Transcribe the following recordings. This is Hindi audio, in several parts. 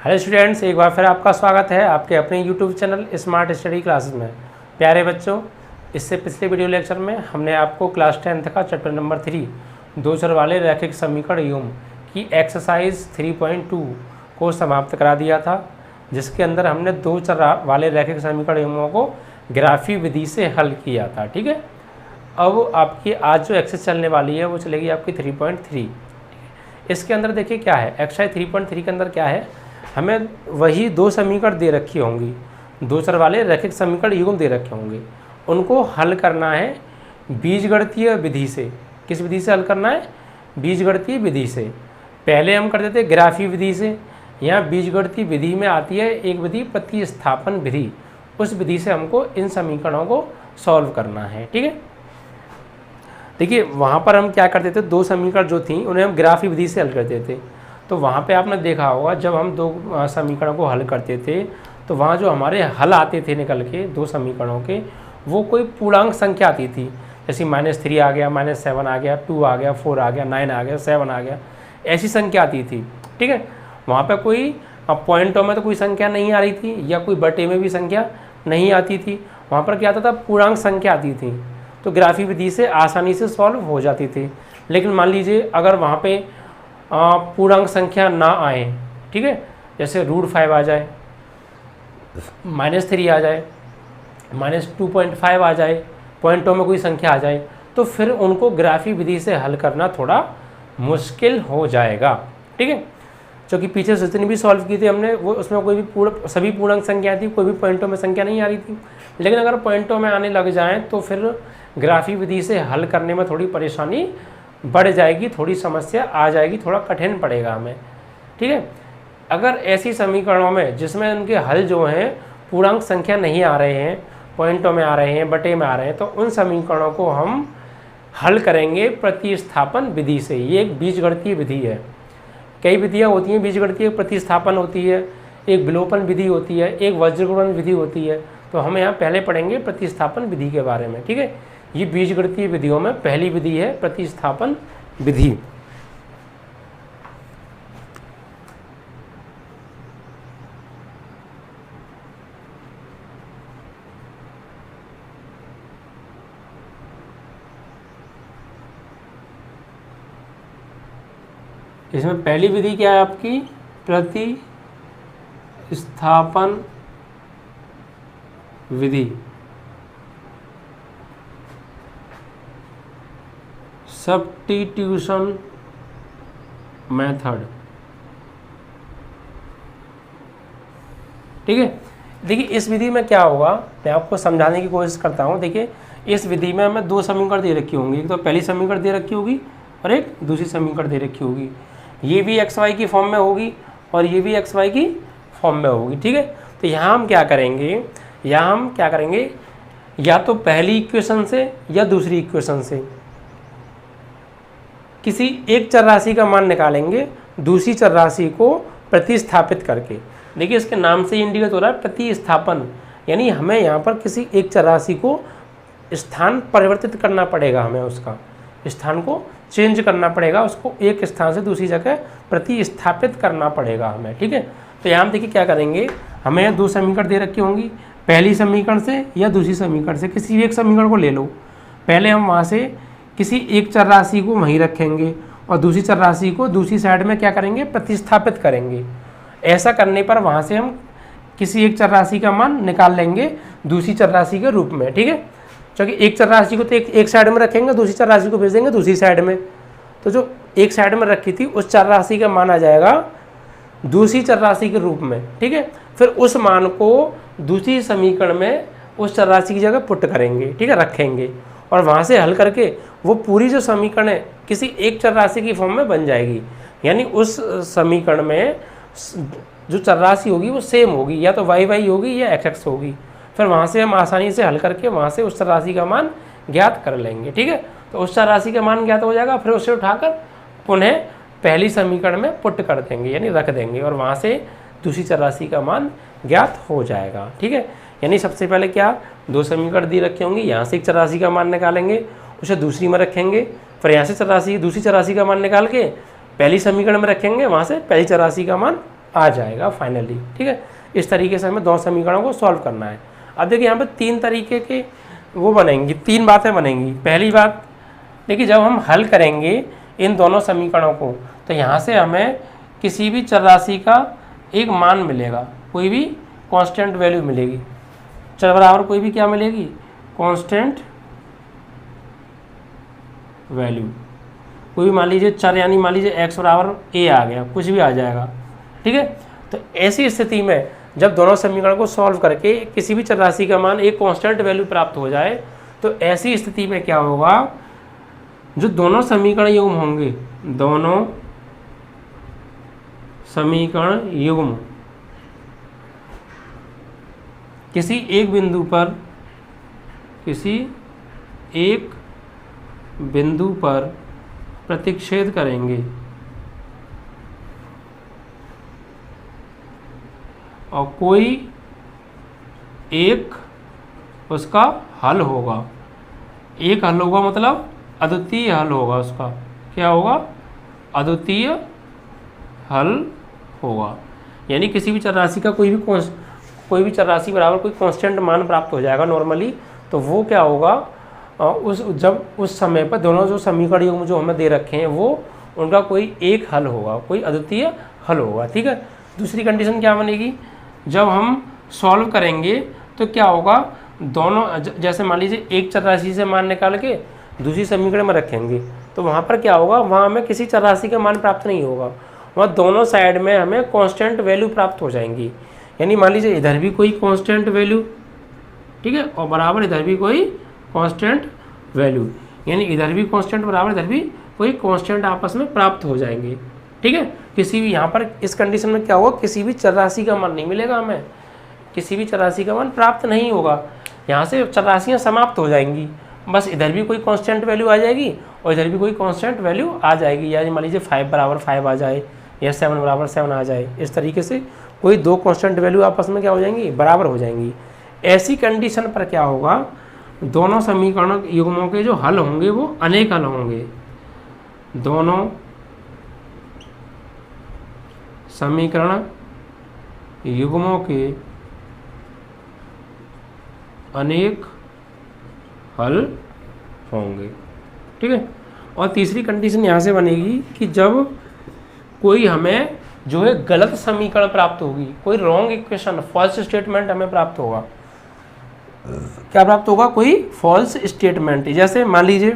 हेलो स्टूडेंट्स, एक बार फिर आपका स्वागत है आपके अपने YouTube channel smart study classes में। प्यारे बच्चों, इससे पिछले वीडियो लेक्चर में हमने आपको क्लास 10th का चैप्टर नंबर 3 दो चर वाले रैखिक समीकरण युग्म की एक्सरसाइज 3.2 को समाप्त करा दिया था, जिसके अंदर हमने दो चर वाले रैखिक समीकरण युग्मों को ग्राफी विधि से हल किया था। ठीक है, अब आपकी आज जो एक्सरसाइज चलने वाली है वो चलेगी आपकी 3.3। इसके अंदर देखिए क्या है, एक्सरसाइज 3.3 के अंदर क्या है, हमें वही दो समीकरण दे रखी होंगी, दो चर वाले रैखिक समीकरण युग्म दे रखे होंगे, उनको हल करना है बीजगणितीय विधि से। किस विधि से हल करना है? बीजगणितीय विधि से। पहले हम करते थे ग्राफी विधि से, यहाँ बीजगणितीय विधि में आती है एक विधि प्रतिस्थापन विधि, उस विधि से हमको इन समीकरणों को सॉल्व करना है। ठीक है, देखिए वहाँ पर हम क्या करते थे, दो समीकरण जो थी उन्हें हम ग्राफी विधि से हल करते थे। तो वहाँ पे आपने देखा होगा जब हम दो समीकरणों को हल करते थे तो वहाँ जो हमारे हल आते थे निकल के दो समीकरणों के, वो कोई पूर्णांक संख्या आती थी, जैसे -3 आ गया, -7 आ गया, 2 आ गया, 4 आ गया, 9 आ गया, 7 आ गया, ऐसी संख्या आती थी। ठीक है, वहाँ पे कोई पॉइंटों में तो कोई संख्या नहीं आ रही थी या कोई बटे में भी संख्या नहीं आती थी, वहाँ पर क्या आता था, पूर्णांक संख्या आती थी। तो ग्राफी विधि से आसानी से सॉल्व हो जाती थी। लेकिन मान लीजिए अगर वहाँ पे पूर्णांक संख्या ना आए, ठीक है, जैसे √5 आ जाए, -3 आ जाए, -2.5 आ जाए, पॉइंटों में कोई संख्या आ जाए, तो फिर उनको ग्राफी विधि से हल करना थोड़ा मुश्किल हो जाएगा। ठीक है, क्योंकि पीछे से जितनी भी सॉल्व की थी हमने वो उसमें कोई भी सभी पूर्णांक संख्या थी, कोई भी पॉइंटों में संख्या नहीं आ रही थी। लेकिन अगर पॉइंटों में आने लग जाएँ तो फिर ग्राफी विधि से हल करने में थोड़ी परेशानी बढ़ जाएगी, थोड़ी समस्या आ जाएगी, थोड़ा कठिन पड़ेगा हमें। ठीक है, अगर ऐसी समीकरणों में जिसमें उनके हल जो हैं पूर्णांक संख्या नहीं आ रहे हैं, पॉइंटों में आ रहे हैं, बटे में आ रहे हैं, तो उन समीकरणों को हम हल करेंगे प्रतिस्थापन विधि से। ये एक बीजगणितीय विधि है। कई विधियाँ होती हैं बीजगणितीय, प्रतिस्थापन होती है, एक विलोपन विधि होती है, एक वज्रगुणन विधि होती है। तो हम यहाँ पहले पढ़ेंगे प्रतिस्थापन विधि के बारे में। ठीक है, ये बीजगणितीय विधियों में पहली विधि है प्रतिस्थापन विधि। इसमें पहली विधि क्या है आपकी? प्रतिस्थापन विधि, सब्स्टिट्यूशन मेथड। ठीक है, देखिए इस विधि में क्या होगा, मैं आपको समझाने की कोशिश करता हूँ। देखिए इस विधि में हमें दो समीकरण दे रखी होंगी, एक तो पहली समीकरण दे रखी होगी और एक दूसरी समीकरण दे रखी होगी। ये भी XY की फॉर्म में होगी और ये भी XY की फॉर्म में होगी। ठीक है, तो यहाँ हम क्या करेंगे, या तो पहली इक्वेशन से या दूसरी इक्वेशन से किसी एक चर राशि का मान निकालेंगे दूसरी चर राशि को प्रतिस्थापित करके। देखिए इसके नाम से इंडिकेट हो रहा है प्रतिस्थापन, यानी हमें यहाँ पर किसी एक चर राशि को स्थान परिवर्तित करना पड़ेगा, हमें उसका स्थान को चेंज करना पड़ेगा, उसको एक स्थान से दूसरी जगह प्रतिस्थापित करना पड़ेगा हमें। ठीक है, तो यहाँ हम देखिए क्या करेंगे, हमें दो समीकरण दे रखी होंगी, पहली समीकरण से या दूसरी समीकरण से किसी भी एक समीकरण को ले लो। पहले हम वहाँ से किसी एक चर राशि को वहीं रखेंगे और दूसरी चर राशि को दूसरी साइड में क्या करेंगे, प्रतिस्थापित करेंगे। ऐसा करने पर वहाँ से हम किसी एक चर राशि का मान निकाल लेंगे दूसरी चर राशि के रूप में। ठीक है, क्योंकि एक चर राशि को तो एक साइड में रखेंगे, दूसरी चर राशि को भेज देंगे दूसरी साइड में, तो जो एक साइड में रखी थी उस चर राशि का मान आ जाएगा दूसरी चर राशि के रूप में। ठीक है, फिर उस मान को दूसरी समीकरण में उस चर राशि की जगह पुट करेंगे, ठीक है, रखेंगे, और वहाँ से हल करके वो पूरी जो समीकरण है किसी एक चर राशि की फॉर्म में बन जाएगी। यानी उस समीकरण में जो चर राशि होगी वो सेम होगी, या तो y होगी या x होगी। फिर वहाँ से हम आसानी से हल करके वहाँ से उस चर राशि का मान ज्ञात कर लेंगे। ठीक है, तो उस चर राशि का मान ज्ञात हो जाएगा, फिर उसे उठाकर पुनः पहली समीकरण में पुट कर देंगे, यानी रख देंगे, और वहाँ से दूसरी चर राशि का मान ज्ञात हो जाएगा। ठीक है, यानी सबसे पहले क्या, दो समीकरण दी रखी होंगी, यहाँ से एक चर राशि का मान निकालेंगे, उसे दूसरी में रखेंगे, फिर यहाँ से दूसरी चर राशि का मान निकाल के पहली समीकरण में रखेंगे, वहाँ से पहली चर राशि का मान आ जाएगा फाइनली। ठीक है, इस तरीके से हमें 2 समीकरणों को सॉल्व करना है। अब देखिए यहाँ पे 3 तरीके के वो बनेंगी, 3 बातें बनेंगी। पहली बात देखिए, जब हम हल करेंगे इन दोनों समीकरणों को तो यहाँ से हमें किसी भी चर राशि का एक मान मिलेगा, कोई भी कांस्टेंट वैल्यू मिलेगी। चर बराबर कोई भी क्या मिलेगी, कांस्टेंट वैल्यू। कोई भी मान लीजिए चर, यानी मान लीजिए x बराबर a आ गया, कुछ भी आ जाएगा। ठीक है, तो ऐसी स्थिति में जब दोनों समीकरण को सॉल्व करके किसी भी चर राशि का मान एक कांस्टेंट वैल्यू प्राप्त हो जाए तो ऐसी स्थिति में क्या होगा, जो दोनों समीकरण युग्म होंगे, दोनों समीकरण युग्म किसी एक बिंदु पर प्रतिच्छेद करेंगे और कोई एक उसका हल होगा। एक हल होगा मतलब अद्वितीय हल होगा, उसका क्या होगा, अद्वितीय हल होगा। यानी किसी भी चर राशि का कोई भी चर राशि बराबर कोई कांस्टेंट मान प्राप्त हो जाएगा नॉर्मली, तो वो क्या होगा, उस समय पर दोनों जो समीकरण युग्म जो हमें दे रखे हैं वो उनका कोई एक हल होगा, कोई अद्वितीय हल होगा। ठीक है, दूसरी कंडीशन क्या बनेगी, जब हम सॉल्व करेंगे तो क्या होगा, दोनों जैसे मान लीजिए एक चर राशि से मान निकाल के दूसरी समीकरण में रखेंगे तो वहाँ पर क्या होगा, वहाँ हमें किसी चर राशि का मान प्राप्त नहीं होगा, वहाँ दोनों साइड में हमें कांस्टेंट वैल्यू प्राप्त हो जाएंगी। यानी मान लीजिए इधर भी कोई कांस्टेंट वैल्यू, ठीक है, और बराबर इधर भी कोई कांस्टेंट वैल्यू, यानी इधर भी कांस्टेंट बराबर इधर भी कोई कांस्टेंट आपस में प्राप्त हो जाएंगे। ठीक है, किसी भी यहाँ पर इस कंडीशन में क्या होगा, किसी भी चर राशि का मान नहीं मिलेगा, हमें किसी भी चर राशि का मान प्राप्त नहीं होगा। यहाँ से चर राशियाँ समाप्त हो जाएंगी, बस इधर भी कोई कांस्टेंट वैल्यू आ जाएगी और इधर भी कोई कांस्टेंट वैल्यू आ जाएगी। यानी मान लीजिए 5 बराबर 5 आ जाए या 7 बराबर 7 आ जाए, इस तरीके से कोई 2 कांस्टेंट वैल्यू आपस में क्या हो जाएंगी, बराबर हो जाएंगी। ऐसी कंडीशन पर क्या होगा, दोनों समीकरण युग्मों के जो हल होंगे वो अनेक हल होंगे। दोनों समीकरण युग्मों के अनेक हल होंगे। ठीक है, और तीसरी कंडीशन यहाँ से बनेगी कि जब कोई हमें जो है गलत समीकरण प्राप्त होगी, कोई रॉन्ग इक्वेशन, फॉल्स स्टेटमेंट हमें प्राप्त होगा। क्या प्राप्त होगा, कोई फॉल्स स्टेटमेंट। जैसे मान लीजिए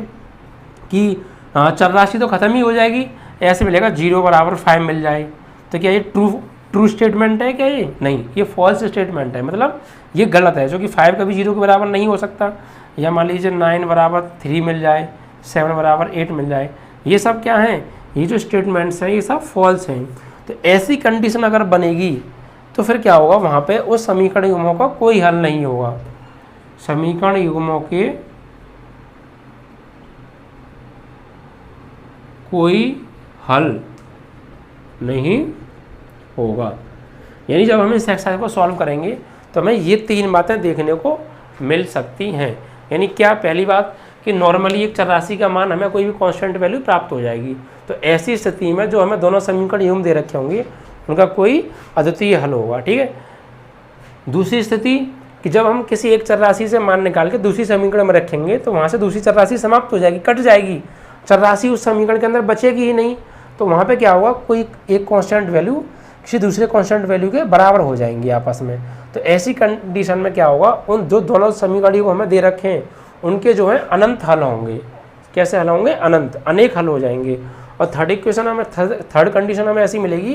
कि चर राशि तो खत्म ही हो जाएगी, ऐसे मिलेगा 0 बराबर 5 मिल जाए, तो क्या ये ट्रू स्टेटमेंट है क्या, ये नहीं, ये फॉल्स स्टेटमेंट है, मतलब ये गलत है, जो कि 5 कभी 0 के बराबर नहीं हो सकता। या मान लीजिए 9 बराबर 3 मिल जाए, 7 बराबर 8 मिल जाए, ये सब क्या हैं, ये जो स्टेटमेंट्स हैं ये सब फॉल्स हैं। तो ऐसी कंडीशन अगर बनेगी तो फिर क्या होगा, वहाँ पे उस समीकरण युग्मों का कोई हल नहीं होगा, समीकरण युग्मों के कोई हल नहीं होगा। यानी जब हम इस एक्सरसाइज को सॉल्व करेंगे तो हमें ये 3 बातें देखने को मिल सकती हैं। यानी क्या, पहली बात कि नॉर्मली एक चर राशि का मान हमें कोई भी कांस्टेंट वैल्यू प्राप्त हो जाएगी, तो ऐसी स्थिति में जो हमें दोनों समीकरण युग्म दे रखे होंगे उनका कोई अद्वितीय हल होगा। ठीक है, दूसरी स्थिति कि जब हम किसी एक चर राशि से मान निकाल के दूसरी समीकरण में रखेंगे तो वहाँ से दूसरी चर राशि समाप्त हो जाएगी, कट जाएगी, चर राशि उस समीकरण के अंदर बचेगी ही नहीं, तो वहाँ पे क्या होगा, कोई एक कांस्टेंट वैल्यू किसी दूसरे कांस्टेंट वैल्यू के बराबर हो जाएंगी आपस में। तो ऐसी कंडीशन में क्या होगा, उन जो दोनों समीकरण को हमें दे रखे हैं उनके जो है अनंत हल होंगे। कैसे हल होंगे, अनंत, अनेक हल हो जाएंगे। और थर्ड इक्वेशन हमें, थर्ड कंडीशन हमें ऐसी मिलेगी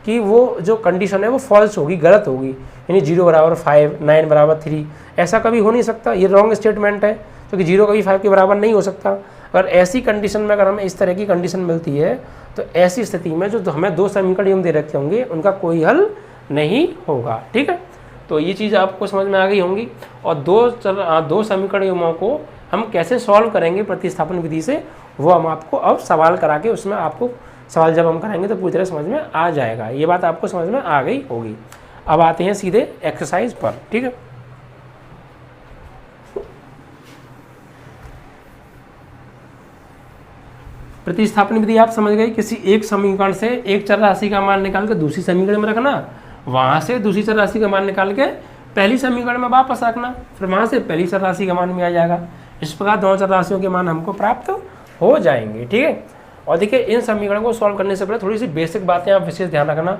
कि वो जो कंडीशन है वो फॉल्स होगी, गलत होगी, यानी 0 बराबर 5, 9 बराबर 3, ऐसा कभी हो नहीं सकता, ये रॉन्ग स्टेटमेंट है, क्योंकि 0 कभी 5 के बराबर नहीं हो सकता। अगर ऐसी कंडीशन में अगर हमें इस तरह की कंडीशन मिलती है तो ऐसी स्थिति में जो हमें 2 समीकरण युग्म दे रखे होंगे उनका कोई हल नहीं होगा। ठीक है, तो ये चीज़ आपको समझ में आ गई होंगी। और दो समीकरण युग्मों को हम कैसे सॉल्व करेंगे प्रतिस्थापन विधि से, वो हम आपको अब सवाल करा के उसमें आपको सवाल जब हम कराएंगे तो पूरी तरह समझ में आ जाएगा। ये बात आपको समझ में आ गई होगी। अब आते हैं सीधे एक्सरसाइज पर। ठीक है, प्रतिस्थापन विधि आप समझ गए, किसी एक समीकरण से एक चर राशि का मान निकाल के दूसरी समीकरण में रखना, वहाँ से दूसरी चर राशि का मान निकाल के पहली समीकरण में वापस रखना, फिर वहाँ से पहली चर राशि का मान भी आ जाएगा। इस प्रकार दोनों चर राशियों के मान हमको प्राप्त हो जाएंगे। ठीक है, और देखिए इन समीकरणों को सॉल्व करने से पहले थोड़ी सी बेसिक बातें आप विशेष ध्यान रखना।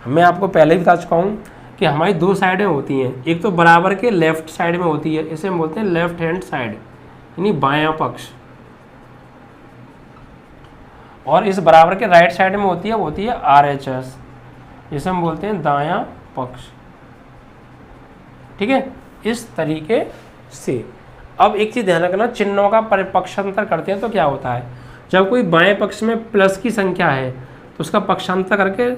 मैं आपको पहले ही बता चुका हूँ कि हमारी दो साइडें होती हैं, एक तो बराबर के लेफ्ट साइड में होती है, इसे हम बोलते हैं लेफ्ट हैंड साइड यानी बायां पक्ष, और इस बराबर के राइट साइड में होती है वो होती है RHS, जिसे हम बोलते हैं दायां पक्ष। ठीक है, इस तरीके से। अब एक चीज़ ध्यान रखना, चिन्हों का पक्षांतर करते हैं तो क्या होता है, जब कोई बाएं पक्ष में प्लस की संख्या है तो उसका पक्षांतर करके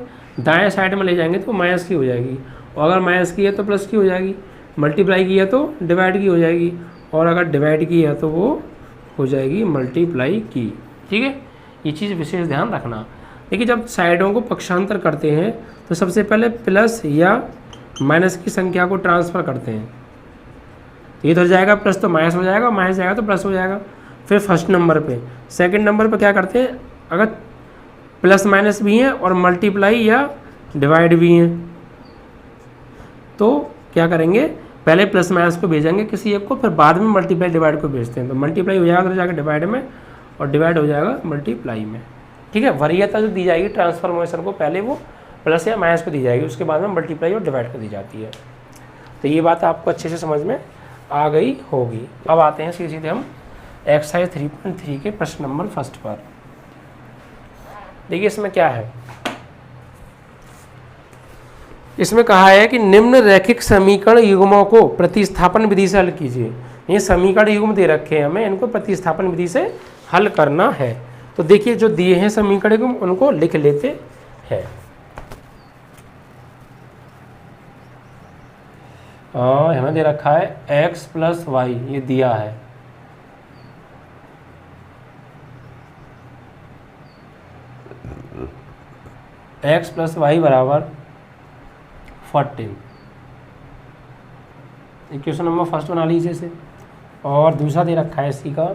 दाएं साइड में ले जाएंगे तो माइनस की हो जाएगी, और अगर माइनस की है तो प्लस की हो जाएगी, मल्टीप्लाई की है तो डिवाइड की हो जाएगी, और अगर डिवाइड की है तो वो हो जाएगी मल्टीप्लाई की। ठीक है, ये चीज़ विशेष ध्यान रखना। देखिए जब साइडों को पक्षांतर करते हैं तो सबसे पहले प्लस या माइनस की संख्या को ट्रांसफ़र करते हैं, तो ये तो हो जाएगा प्लस तो माइनस हो जाएगा, माइनस जाएगा तो प्लस हो जाएगा। फिर फर्स्ट नंबर पे, सेकंड नंबर पे क्या करते हैं, अगर प्लस माइनस भी हैं और मल्टीप्लाई या डिवाइड भी हैं तो क्या करेंगे, पहले प्लस माइनस को भेजेंगे किसी एक को, फिर बाद में मल्टीप्लाई डिवाइड को भेजते हैं। तो मल्टीप्लाई हो जाएगा तो जाएगा डिवाइड में, और डिवाइड हो जाएगा मल्टीप्लाई में। ठीक है, वरीयता जो दी जाएगी ट्रांसफॉर्मेशन को, पहले वो प्लस या माइनस को दी जाएगी, उसके बाद में मल्टीप्लाई और डिवाइड को दी जाती है। तो ये बात आपको अच्छे से समझ में आ गई होगी। अब आते हैं सीधे हम एक्सरसाइज 3.3 के प्रश्न नंबर फर्स्ट पर। देखिए इसमें क्या है, इसमें कहा है कि निम्न रैखिक समीकरण युग्मों को प्रतिस्थापन विधि से हल कीजिए। ये समीकरण युग्म दे रखे हैं हमें, इनको प्रतिस्थापन विधि से हल करना है। तो देखिए जो दिए हैं समीकरण युग्म उनको लिख लेते हैं। हमें दे रखा है x + y, ये दिया है, x + y = 14। Equation number first बना लीजिए इसे। और दूसरा दे रखा है इसी का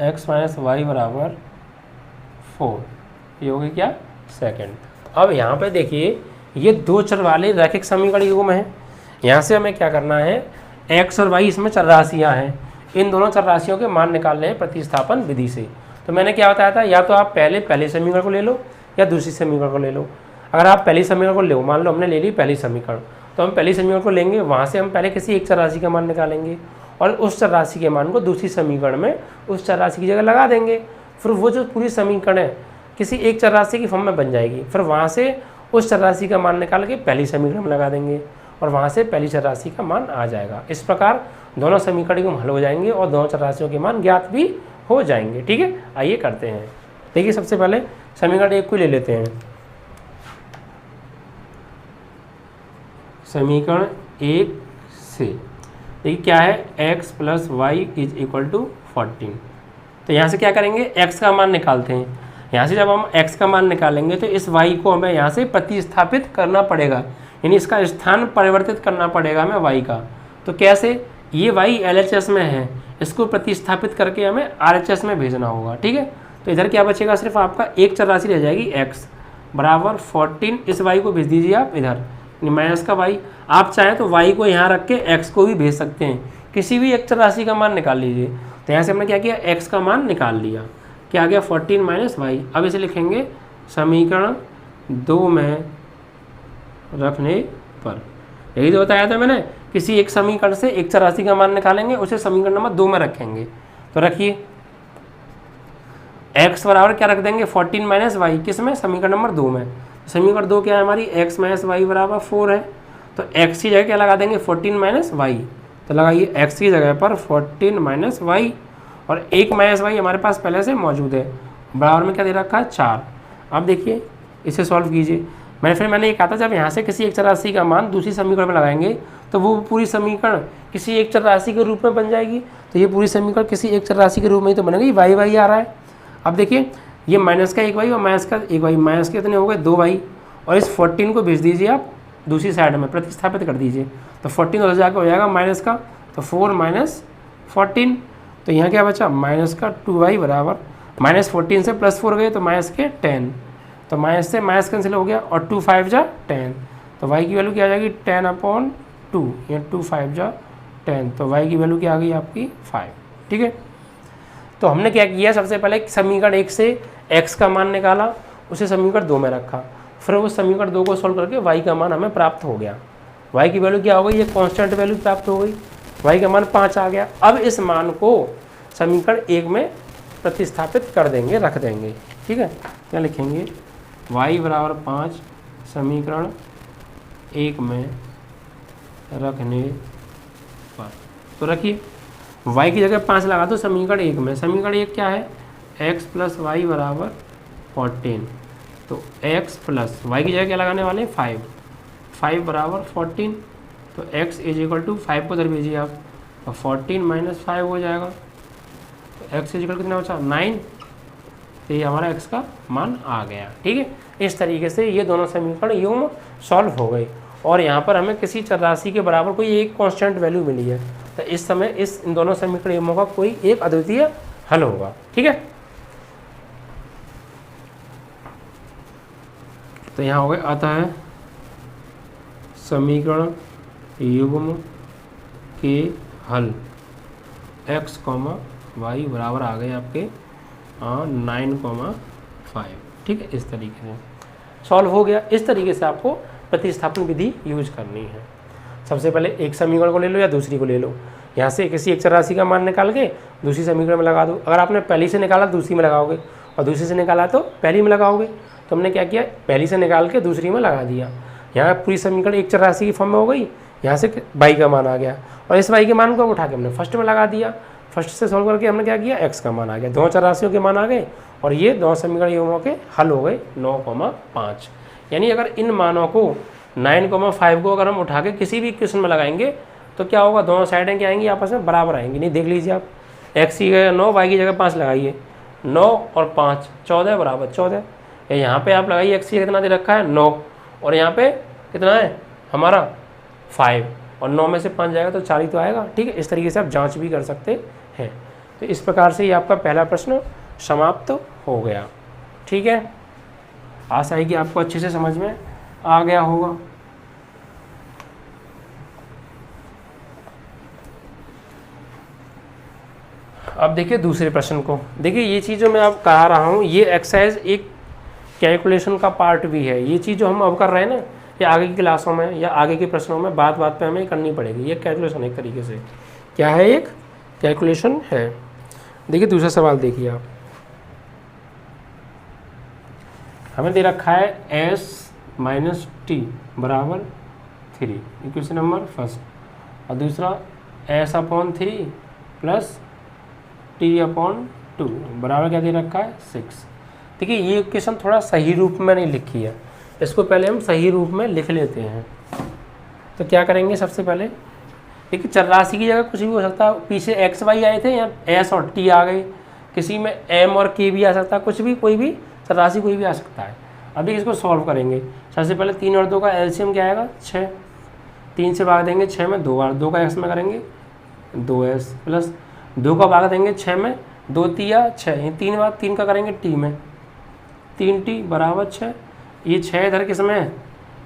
x - y = 4, ये हो गया क्या, सेकंड। अब यहाँ पे देखिए ये दो चर वाले रैखिक समीकरण युग्म है। यहाँ से हमें क्या करना है, x और y इसमें चर राशियाँ हैं, इन दोनों चर राशियों के मान निकालने हैं प्रतिस्थापन विधि से। तो मैंने क्या बताया था, या तो आप पहले समीकरण को ले लो या दूसरी समीकरण को ले लो। अगर आप पहली समीकरण को लो, मान लो हमने ले ली पहली समीकरण, तो हम पहली समीकरण को लेंगे, वहाँ से हम पहले किसी एक चर राशि का मान निकालेंगे और उस चर राशि के मान को दूसरी समीकरण में उस चर राशि की जगह लगा देंगे। फिर वो जो पूरी समीकरण है किसी एक चर राशि की फॉर्म में बन जाएगी। फिर वहाँ से उस चर राशि का मान निकाल के पहली समीकरण में लगा देंगे और वहाँ से पहली चर राशि का मान आ जाएगा। इस प्रकार दोनों समीकरण हल हो जाएंगे और दोनों चर राशियों के मान ज्ञात भी हो जाएंगे। ठीक है, आइए करते हैं। देखिए सबसे पहले समीकरण 1 को ले लेते हैं। समीकरण 1 से देखिए क्या है, x + y = 14। तो यहाँ से क्या करेंगे, x का मान निकालते हैं। यहाँ से जब हम x का मान निकालेंगे तो इस y को हमें यहाँ से प्रतिस्थापित करना पड़ेगा, यानी इसका स्थान परिवर्तित करना पड़ेगा हमें y का। तो कैसे, ये y LHS में है, इसको प्रतिस्थापित करके हमें RHS में भेजना होगा। ठीक है, तो इधर क्या बचेगा, सिर्फ आपका एक चर राशि रह जाएगी x = 14। इस y को भेज दीजिए आप इधर, माइनस का y। आप चाहें तो y को यहाँ रख के x को भी भेज सकते हैं, किसी भी एक चर राशि का मान निकाल लीजिए। तो यहाँ से हमने क्या किया, x का मान निकाल लिया, क्या आ गया 14 - y। अब इसे लिखेंगे समीकरण 2 में रखने पर। यही तो बताया था मैंने, किसी एक समीकरण से एक चर राशि का मान निकालेंगे, उसे समीकरण नंबर 2 में रखेंगे। तो रखिए x बराबर क्या रख देंगे, 14 - y, किस में, समीकरण नंबर 2 में। समीकरण 2 क्या है हमारी, x - y = 4 है। तो x की जगह क्या लगा देंगे, 14 - y। तो लगाइए x की जगह पर 14 - y, और एक -y हमारे पास पहले से मौजूद है, बराबर में क्या दे रखा है, 4। अब देखिए इसे सॉल्व कीजिए। मैंने ये कहा था, जब यहाँ से किसी एक चर राशि का मान दूसरी समीकरण में लगाएंगे तो वो पूरी समीकरण किसी एक चर राशि के रूप में बन जाएगी। तो ये पूरी समीकरण किसी एक चर राशि के रूप में ही तो बनेगी, y आ रहा है। अब देखिए ये माइनस का 1y और माइनस का 1y, माइनस के इतने हो गए 2y, और इस 14 को भेज दीजिए आप दूसरी साइड में, प्रतिस्थापित कर दीजिए। तो 14 उधर जाकर हो जाएगा माइनस का, तो 4 - 14। तो यहाँ क्या बचा, माइनस का 2y = -14 से +4 गए तो माइनस के 10, तो माइनस से माइनस कैंसिल हो गया और 2 5 जा 10, तो y की वैल्यू क्या आ जाएगी 10/2, या 2 5 जा 10, तो y की वैल्यू क्या आ गई आपकी 5। ठीक है, तो हमने क्या किया, सबसे पहले समीकरण 1 से x का मान निकाला, उसे समीकरण 2 में रखा, फिर उस समीकरण 2 को सॉल्व करके y का मान हमें प्राप्त हो गया। y की वैल्यू क्या हो गई, ये कांस्टेंट वैल्यू प्राप्त हो गई, y का मान 5 आ गया। अब इस मान को समीकरण 1 में प्रतिस्थापित कर देंगे, रख देंगे। ठीक है, क्या लिखेंगे, y बराबर 5 समीकरण 1 में रखने पर, तो रखिए y की जगह 5 लगा दो समीकरण 1 में। समीकरण 1 क्या है, x प्लस वाई बराबर 14, तो x प्लस y की जगह क्या लगाने वाले 5 बराबर 14, तो x इज इक्वल टू 5 को उधर भेजिए आप, तो 14 माइनस 5 हो जाएगा, तो x इज इक्वल कितना बचा 9, तो ये हमारा x का मान आ गया। ठीक है, इस तरीके से ये दोनों समीकरण यूं सॉल्व हो गए और यहाँ पर हमें किसी चर राशि के बराबर कोई एक कांस्टेंट वैल्यू मिली है, तो इस समय इन दोनों समीकरणों का कोई एक अद्वितीय हल होगा। ठीक है, तो यहाँ हो गए, अतः समीकरण युग्म के हल x, y बराबर आ गए आपके 9,5। ठीक है, इस तरीके से सॉल्व हो गया। इस तरीके से आपको प्रतिस्थापन विधि यूज करनी है। सबसे पहले एक समीकरण को ले लो या दूसरी को ले लो, यहाँ से किसी एक चर राशि का मान निकाल के दूसरी समीकरण में लगा दो। अगर आपने पहली से निकाला दूसरी में लगाओगे और दूसरी से निकाला तो पहली में लगाओगे, तो हमने क्या किया, पहली से निकाल के दूसरी में लगा दिया। यहाँ पूरी समीकरण एक चर राशि की फॉर्म में हो गई, यहाँ से y का मान आ गया और इस y के मान को उठा के हमने फर्स्ट में लगा दिया। फर्स्ट से सॉल्व करके हमने क्या किया, x का मान आ गया, दोनों चर राशियों के मान आ गए और ये दोनों समीकरण युग्मों के हल हो गए 9,5। यानी अगर इन मानों को 9,5 को अगर हम उठा के किसी भी इक्वेशन में लगाएंगे तो क्या होगा, दोनों साइडें क्या आएंगी, आपस में बराबर आएंगी। नहीं, देख लीजिए आप, x की जगह 9, y की जगह 5 लगाइए, 9 और 5 14 बराबर 14। यहाँ पे आप लगाइए, x की कितना दे रखा है 9 और यहाँ पे कितना है हमारा 5 और 9 में से 5 जाएगा तो 4 ही तो आएगा। ठीक है, इस तरीके से आप जांच भी कर सकते हैं। तो इस प्रकार से ये आपका पहला प्रश्न समाप्त हो गया। ठीक है, आशा है कि आपको अच्छे से समझ में आ गया होगा। अब देखिए दूसरे प्रश्न को। देखिए ये चीज़ जो मैं अब करा रहा हूँ, ये एक्सरसाइज एक कैलकुलेशन का पार्ट भी है। ये चीज़ जो हम अब कर रहे हैं ना, ये आगे की क्लासों में या आगे के प्रश्नों में बात पे हमें करनी पड़ेगी। ये कैलकुलेशन एक तरीके से क्या है, एक कैलकुलेशन है। देखिए दूसरा सवाल देखिए आप, हमें दे रखा है s माइनस टी बराबर 3, इक्वेशन नंबर फर्स्ट, और दूसरा s/3 प्लस t/2 बराबर क्या दे रखा है 6। देखिए ये इक्वेशन थोड़ा सही रूप में नहीं लिखी है, इसको पहले हम सही रूप में लिख लेते हैं। तो क्या करेंगे, सबसे पहले देखिए चर राशि की जगह कुछ भी हो सकता है, पीछे x y आए थे या s और t आ गए, किसी में m और k भी आ सकता है, कुछ भी कोई भी चर राशि कोई भी आ सकता है। अभी इसको सॉल्व करेंगे। सबसे पहले 3 और 2 का एलसीएम क्या आएगा 6, 3 से भाग देंगे 6 में 2 बार, 2 का x में करेंगे 2s प्लस 2 का भाग देंगे 6 में 2 तिया 6, ये 3 बार 3 का करेंगे t में, 3t बराबर 6। ये 6 इधर किस में है,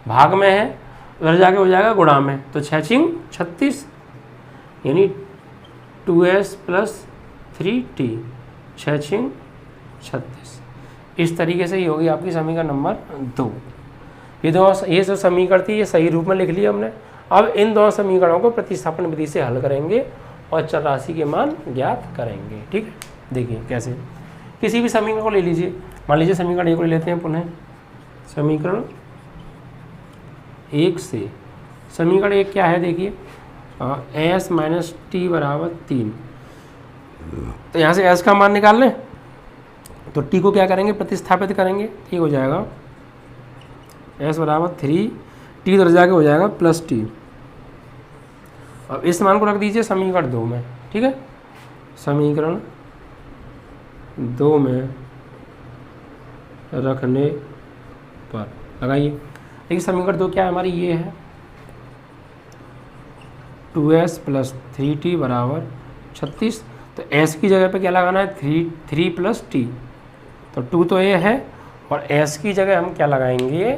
भाग में है, उधर जाके हो जाएगा गुणा में, तो 6 छिंग 36 यानी 2s प्लस 3t, 6 छिंग 36। इस तरीके से ये होगी आपकी समीकरण नंबर 2। ये जो समीकरण थी ये सही रूप में लिख लिया हमने। अब इन दोनों समीकरणों को प्रतिस्थापन विधि से हल करेंगे और चर राशि के मान ज्ञात करेंगे। ठीक है, देखिए कैसे, किसी भी समीकरण को ले लीजिए, मान लीजिए समीकरण 1 को ले लेते हैं पुनः। समीकरण 1 से समीकरण 1 क्या है, देखिए s माइनस टी बराबर 3, तो यहाँ से s का मान निकाल लें, तो t को क्या करेंगे, प्रतिस्थापित करेंगे, ठीक हो जाएगा s बराबर 3, t उधर जाके हो जाएगा प्लस t। अब इस मान को रख दीजिए समीकरण 2 में। ठीक है, समीकरण 2 में रखने पर लगाइए। देखिए समीकरण 2 क्या है हमारी, ये है 2s प्लस 3t बराबर 36। तो एस की जगह पे क्या लगाना है, 3 प्लस टी, तो 2 तो ये है, और एस की जगह हम क्या लगाएंगे,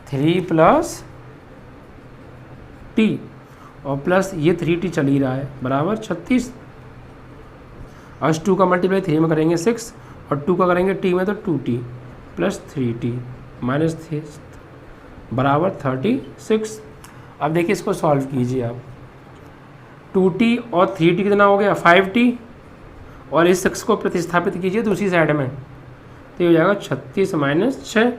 3 प्लस टी, और प्लस ये 3t चल ही रहा है, बराबर 36। और 2 का मल्टीप्लाई 3 में करेंगे 6, और 2 का करेंगे t में तो 2t प्लस 3t माइनस 3 बराबर 36। अब देखिए इसको सॉल्व कीजिए आप, 2t और 3t कितना हो गया, 5t, और इस 6 को प्रतिस्थापित कीजिए दूसरी साइड में, तो ये हो जाएगा 36 माइनस 6,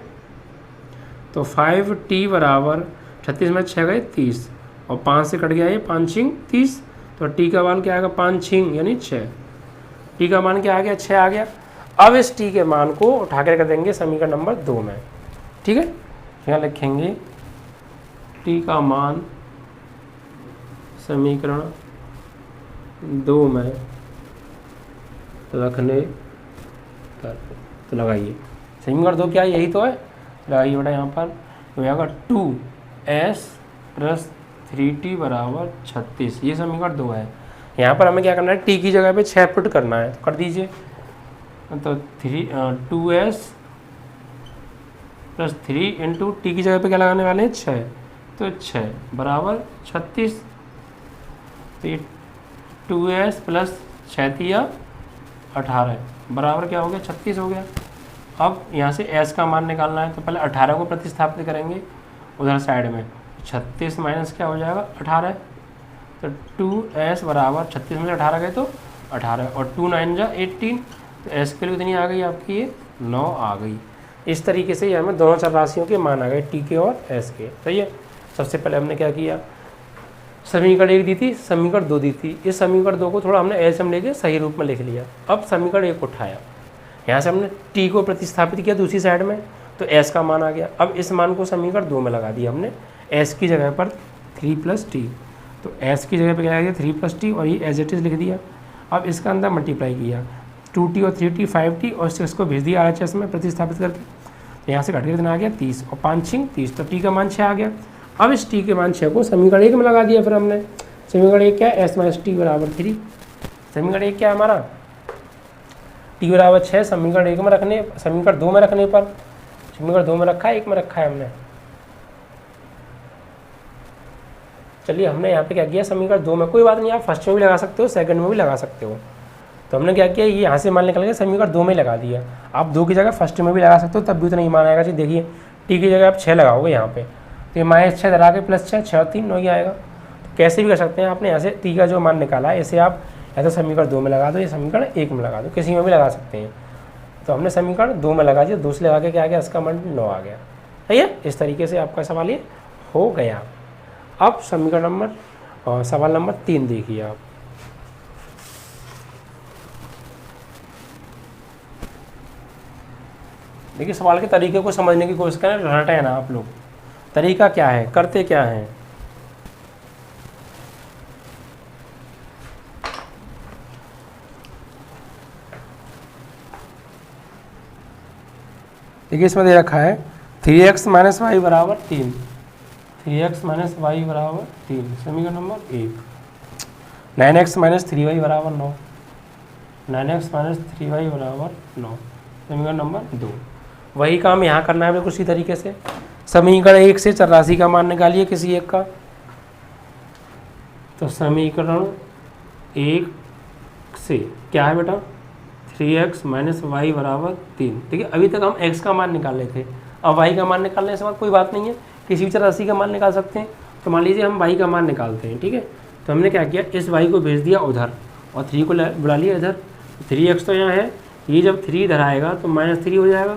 तो 5t बराबर 36 में 6 गए 30, और 5 से कट गया ये 5 छिंग 30, तो t का मान क्या आएगा, 5 छिंग यानी 6, t का मान क्या आ गया, 6 आ गया। अब इस t के मान को उठा कर देंगे समीकरण नंबर 2 में, ठीक है। यहाँ लिखेंगे t का मान समीकरण 2 में रखने पर, तो लगाइए समीकरण 2 क्या है, यही तो है, लगाइए बेटा यहाँ पर, हो जाएगा 2s प्लस 3t बराबर 36, ये समीकरण 2 है। यहाँ पर हमें क्या करना है, t की जगह पे 6 पुट करना है, तो कर दीजिए, तो 2s प्लस 3 इंटू टी की जगह पे क्या लगाने वाले हैं, 6, तो 6 बराबर 36, तो ये 2s प्लस 6 तिया 18 बराबर क्या हो गया, 36 हो गया। अब यहाँ से s का मान निकालना है, तो पहले 18 को प्रतिस्थापित करेंगे उधर साइड में, 36 माइनस क्या हो जाएगा 18, तो 2s बराबर 36 में से 18 गए तो 18, और 2 9 जा 18, तो s के लिए कितनी आ गई आपकी, ये 9 आ गई। इस तरीके से ये हमें दोनों चर राशियों के मान आ गए, t के और s के। सही है। सबसे पहले हमने क्या किया, समीकरण 1 दी थी, समीकरण 2 दी थी, इस समीकरण 2 को थोड़ा हमने एलसीएम लेके सही रूप में लिख लिया। अब समीकरण 1 उठाया, यहाँ से हमने t को प्रतिस्थापित किया दूसरी साइड में, तो s का मान आ गया। अब इस मान को समीकरण 2 में लगा दिया हमने, s की जगह पर 3 प्लस टी, तो s की जगह पर क्या आ गया 3 प्लस टी, और ये एज इट इज़ लिख दिया। अब इसका अंदर मल्टीप्लाई किया, 2t और 3t 5t, और 6 को भेज दिया RHS में प्रतिस्थापित करके, तो यहाँ से घट के कितना आ गया 30, और 5 छिंग 30, तो t का मान 6 आ गया। अब इस t के मान 6 को समीकरण 1 में लगा दिया, फिर हमने समीकरण 1 क्या है, s माइनस टी बराबर 3, समीकरण 1 क्या है हमारा, t बराबर 6, समीकरण 1 में रखने, समीकरण 2 में रखने पर, समीकरण 2 में रखा है, 1 में रखा है हमने। चलिए हमने यहाँ पे क्या किया, समीकरण 2 में, कोई बात नहीं, आप फर्स्ट में भी लगा सकते हो, सेकंड में भी लगा सकते हो, तो हमने क्या किया, ये यहाँ से मान निकल के समीकरण 2 में लगा दिया। आप 2 की जगह फर्स्ट में भी लगा सकते हो, तब भी उतना ही मान आएगा। जी देखिए, टी की जगह आप 6 लगाओगे यहाँ पे, तो ये -6 धरा के प्लस 6, 6 और 3 9 ही आएगा। तो कैसे भी कर सकते हैं, आपने यहाँ से टी का जो मान निकाला है, इसे आप या तो समीकरण 2 में लगा दो या समीकरण 1 में लगा दो, किसी में भी लगा सकते हैं। तो हमने समीकरण 2 में लगा दिया, 2 से लगा के क्या आ गया, इसका मान 9 आ गया। सही है। इस तरीके से आपका सवाल ये हो गया। अब समीकरण नंबर सवाल नंबर 3 देखिए आप, देखिए सवाल के तरीके को समझने की कोशिश करें, रटे ना आप लोग, तरीका क्या है, करते क्या हैं। देखिए इसमें दे रखा है 3x माइनस वाई बराबर 3, 3x माइनस वाई बराबर 3, समीकरण नंबर 1। 9x माइनस 3y बराबर 9, 9x माइनस 3y बराबर 9, समीकरण नंबर 2। वही काम यहाँ करना है बिल्कुल उसी तरीके से। समीकरण 1 से चर राशि का मान निकालिए किसी एक का, तो समीकरण 1 से क्या है बेटा, 3x माइनस वाई बराबर 3। देखिए अभी तक हम x का मान निकाल रहे थे, अब y का मान निकालने से बाद कोई बात नहीं है, किसी भी चर राशि का मान निकाल सकते हैं। तो मान लीजिए हम y का मान निकालते हैं, ठीक है। तो हमने क्या किया, इस y को भेज दिया उधर और 3 को बुला लिया इधर। 3x तो यहाँ है, ये जब 3 इधर आएगा तो -3 हो जाएगा,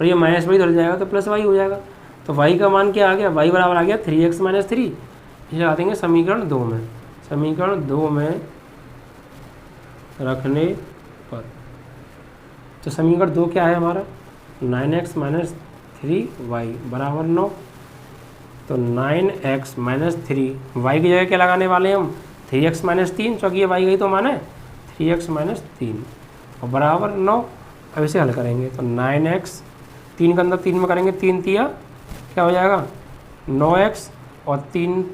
और ये माइनस वाई इधर जाएगा तो प्लस वाई हो जाएगा। तो y का मान क्या आ गया, y बराबर आ गया 3x माइनस 3। ये लगा देंगे समीकरण 2 में, समीकरण 2 में रखने पर, तो समीकरण 2 क्या है हमारा, 9x माइनस 3y बराबर 9। तो 9x माइनस 3 y की जगह क्या लगाने वाले हैं हम, 3x माइनस 3, क्योंकि ये y गई तो मान है 3x माइनस 3 और बराबर 9। अब इसे हल करेंगे तो 9x 3 के अंदर 3 में करेंगे, 3 तिया क्या हो जाएगा 9x, और 3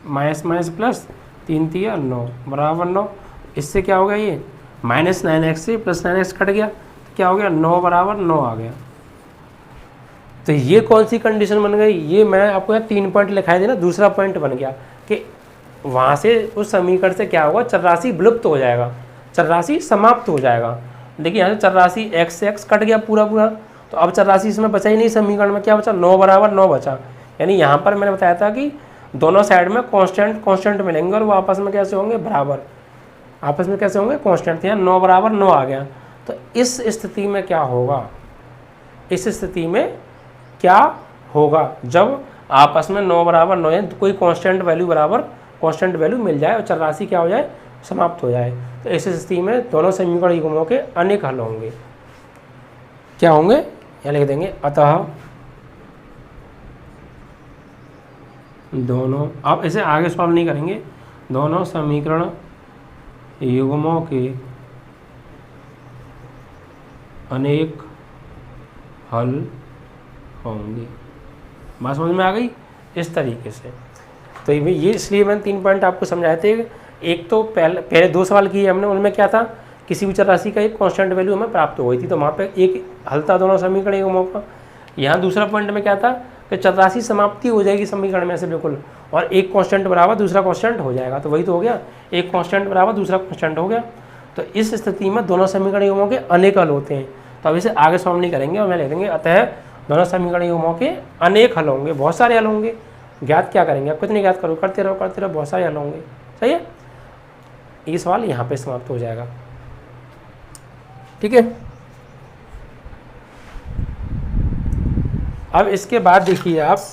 माइनस माइनस प्लस 3 तिया 9 बराबर 9। इससे क्या होगा, ये -9x से +9x कट गया तो क्या हो गया, 9 बराबर 9 आ गया। तो ये कौन सी कंडीशन बन गई, ये मैं आपको यहाँ 3 पॉइंट लिखाई देना, दूसरा पॉइंट बन गया कि वहाँ से उस समीकरण से क्या होगा, चरराशि विलुप्त हो जाएगा, चरराशि समाप्त हो जाएगा। देखिए यहाँ से चरराशि x से x कट गया पूरा पूरा, तो अब चरराशि इसमें बचा ही नहीं, समीकरण में क्या बचा, 9 बराबर 9 बचा। यानी यहाँ पर मैंने बताया था कि दोनों साइड में कांस्टेंट मिलेंगे और वो आपस में कैसे होंगे, बराबर, आपस में कैसे होंगे, कांस्टेंट। यहाँ 9 बराबर 9 आ गया। तो इस स्थिति में क्या होगा, इस स्थिति में क्या होगा, जब आपस में 9 बराबर 9 है, कोई कांस्टेंट वैल्यू बराबर कांस्टेंट वैल्यू मिल जाए और चरराशि क्या हो जाए, समाप्त हो जाए, तो इस स्थिति में दोनों समीकरण युग्मों के अनेक हल होंगे। क्या होंगे, यहाँ लिख देंगे, अतः दोनों, आप इसे आगे सॉल्व नहीं करेंगे, दोनों समीकरण युग्मों के अनेक हल होंगे। बात समझ में आ गई, इस तरीके से। तो ये इसलिए मैंने 3 पॉइंट आपको समझाए थे। एक तो पहले 2 सवाल किए हमने, उनमें क्या था, किसी भी चरराशि का एक कांस्टेंट वैल्यू हमें प्राप्त हो गई थी, तो वहाँ पे एक हल था दोनों समीकरण युग्मों का। यहाँ दूसरा पॉइंट में क्या था कि चरराशि समाप्ति हो जाएगी समीकरण में से बिल्कुल, और एक कांस्टेंट बराबर दूसरा कांस्टेंट हो जाएगा, तो वही तो हो गया, एक कांस्टेंट बराबर दूसरा कांस्टेंट हो गया। तो इस स्थिति में दोनों समीकरण युग्मों के अनेक हल होते हैं। तो अब इसे आगे सॉल्व नहीं करेंगे और मैं लिख देंगे, अतः दोनों समीकरण युग्मों के अनेक हल होंगे, बहुत सारे हल होंगे। ज्ञात क्या करेंगे, आप कितने ज्ञात करो, करते रहो बहुत सारे हल होंगे। सही है, ये सवाल यहाँ पे समाप्त हो जाएगा। ठीक है, अब इसके बाद देखिए आप,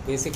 बेसिक